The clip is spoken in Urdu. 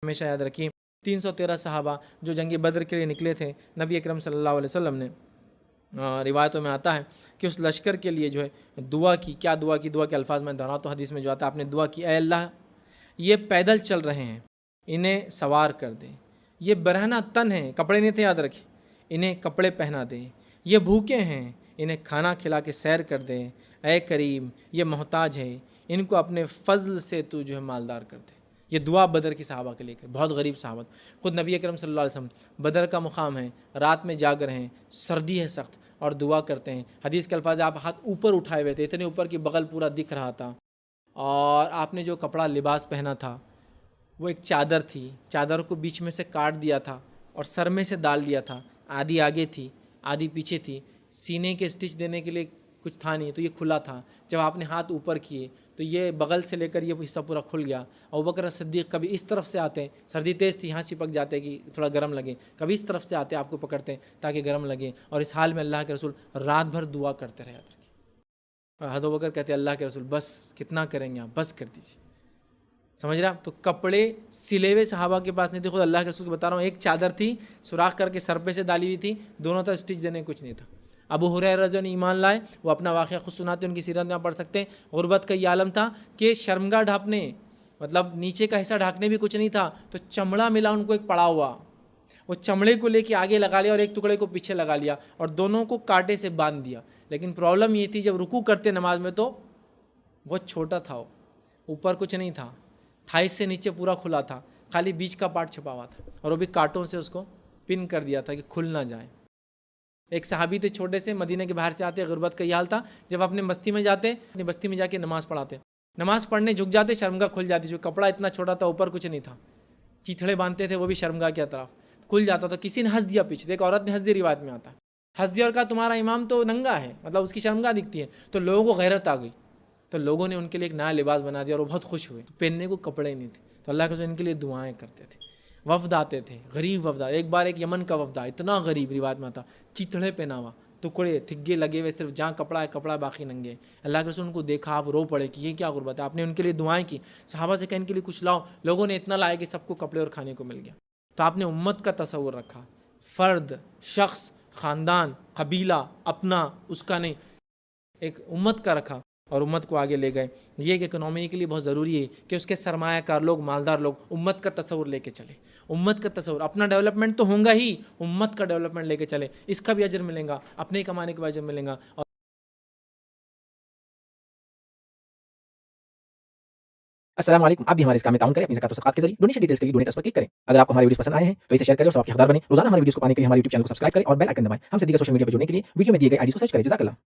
ہمیشہ یاد رکھیے 313 صحابہ جو جنگ بدر کے لیے نکلے تھے، نبی اکرم صلی اللہ علیہ وسلم نے روایتوں میں آتا ہے کہ اس لشکر کے لیے جو ہے دعا کی. کیا دعا کی؟ دعا کے الفاظ میں دہراتا ہوں، حدیث میں جو آتا ہے آپ نے دعا کی، اے اللہ یہ پیدل چل رہے ہیں، انہیں سوار کر دیں. یہ برہنہ تن ہیں، کپڑے نہیں تھے، یاد رکھیں، انہیں کپڑے پہنا دیں. یہ بھوکے ہیں، انہیں کھانا کھلا کے سیر کر دیں. اے کریم یہ محتاج ہیں، ان کو اپنے فضل سے تو جو ہے مالدار کر دے. یہ دعا بدر کی صحابہ کے لے کر، بہت غریب صحابہ. خود نبی اکرم صلی اللہ علیہ وسلم بدر کا مقام ہے، رات میں جاگ رہے ہیں، سردی ہے سخت، اور دعا کرتے ہیں. حدیث کے الفاظ آپ ہاتھ اوپر اٹھائے ہوئے تھے، اتنے اوپر کہ بغل پورا دکھ رہا تھا. اور آپ نے جو کپڑا لباس پہنا تھا وہ ایک چادر تھی، چادر کو بیچ میں سے کاٹ دیا تھا اور سر میں سے ڈال دیا تھا، آدھی آگے تھی آدھی پیچھے تھی. سینے کے سٹچ دینے کے لیے کچھ تھا نہیں تو یہ کھلا تھا. جب آپ نے ہاتھ اوپر کیے تو یہ بغل سے لے کر یہ حصہ پورا کھل گیا. ابوبکر صدیق کبھی اس طرف سے آتے ہیں، سردی تیز تھی یہاں چپک جاتے کہ تھوڑا گرم لگے، کبھی اس طرف سے آتے آپ کو پکڑتے ہیں تاکہ گرم لگے. اور اس حال میں اللہ کے رسول رات بھر دعا کرتے رہے. یاد رکھیے. اور ابوبکر کہتے اللہ کے رسول بس کتنا کریں گے آپ، بس کر دیجیے. سمجھ رہا؟ تو کپڑے سلے ہوئے صحابہ کے پاس نہیں تھے. خود اللہ کے رسول کو بتا رہا ہوں، ایک چادر تھی سوراخ کر کے سر پہ سے ڈالی ہوئی تھی، دونوں طرف سٹچ دینے کچھ نہیں تھا. ابو ہریرہ رضی اللہ عنہ ایمان لائے، وہ اپنا واقعہ خود سناتے ہیں، ان کی سیرت میں آپ پڑھ سکتے ہیں. غربت کا یہ عالم تھا کہ شرمگاہ ڈھانپنے، مطلب نیچے کا حصہ ڈھانکنے بھی کچھ نہیں تھا، تو چمڑا ملا ان کو ایک پڑا ہوا. وہ چمڑے کو لے کے آگے لگا لیا اور ایک ٹکڑے کو پیچھے لگا لیا اور دونوں کو کانٹے سے باندھ دیا. لیکن پرابلم یہ تھی جب رکوع کرتے نماز میں تو وہ چھوٹا تھا، اوپر کچھ نہیں تھا، تھائی سے نیچے پورا کھلا تھا، خالی بیچ کا پارٹ چھپا ہوا تھا اور وہ بھی کانٹوں سے اس کو پن کر دیا تھا کہ کھل نہ جائے. ایک صحابی تھے چھوٹے سے، مدینہ کے باہر سے آتے، غربت کا یہ حال تھا. جب اپنے بستی میں جاتے، اپنی بستی میں جا کے نماز پڑھاتے، نماز پڑھنے جھک جاتے، شرمگاہ کھل جاتی. جو کپڑا اتنا چھوٹا تھا، اوپر کچھ نہیں تھا، چیتھڑے باندھتے تھے وہ بھی شرمگاہ کی طرف، کھل جاتا تھا. کسی نے ہنس دیا پیچھے سے، ایک عورت نے ہنس دی، روایت میں آتا ہے، ہنس دیا اور کہا تمہارا امام تو ننگا ہے، مطلب اس کی شرمگاہ دکھتی ہے. تو لوگوں کو غیرت آ گئی، تو لوگوں نے ان کے لیے ایک نیا لباس بنا دیا اور وہ بہت خوش ہوئے. پہننے کو کپڑے نہیں تھے تو اللہ کے رسول ان کے لیے دعائیں کرتے تھے. وفد آتے تھے، غریب وفد. ایک بار ایک یمن کا وفد آیا، اتنا غریب، روایت میں آتا، چیتھڑے پہنا ہوا، ٹکڑے تھگے لگے ہوئے، صرف جہاں کپڑا ہے کپڑا، باقی ننگے. اللہ کے رسول ان کو دیکھا، آپ رو پڑے کہ یہ کیا غربت ہے. آپ نے ان کے لیے دعائیں کی، صحابہ سے کہا ان کے لیے کچھ لاؤ. لوگوں نے اتنا لایا کہ سب کو کپڑے اور کھانے کو مل گیا. تو آپ نے امت کا تصور رکھا، فرد، شخص، خاندان، قبیلہ اپنا، اس کا نہیں، ایک امت کا رکھا اور امت کو آگے لے گئے. یہ ایک اکنامی کے لیے بہت ضروری ہے کہ اس کے سرمایہ کار لوگ، مالدار لوگ امت کا تصور لے کے چلے. امت کا تصور، اپنا ڈیولپمنٹ تو ہوگا ہی، امت کا ڈیولپمنٹ لے کے چلے. اس کا بھی اجر ملے گا، اپنے کمانے کا بھی اجر ملے گا. اور السلام علیکم. آپ بھی ہمارے اس کام میں تعاون کریں اپنی زکات و صدقات کے ذریعے. ڈونیشن ڈیٹیلز کے لیے ڈونیٹ اس پر کلک کریں. اگر آپ کو ہمارے ویڈیوز پسند آئے ہیں تو اسے شیئر کریں اور ثواب کے حقدار بنیں. روزانہ ہمارے ویڈیوز کو پانے کے لیے ہمارے یوٹیوب چینل کو سبسکرائب کریں اور بیل آئکن دبائیں. ہم سے دیگر سوشل میڈیا پر جڑنے کے لیے ویڈیو میں دیے گئے آئی ڈی کو سرچ کریں. جزاک اللہ.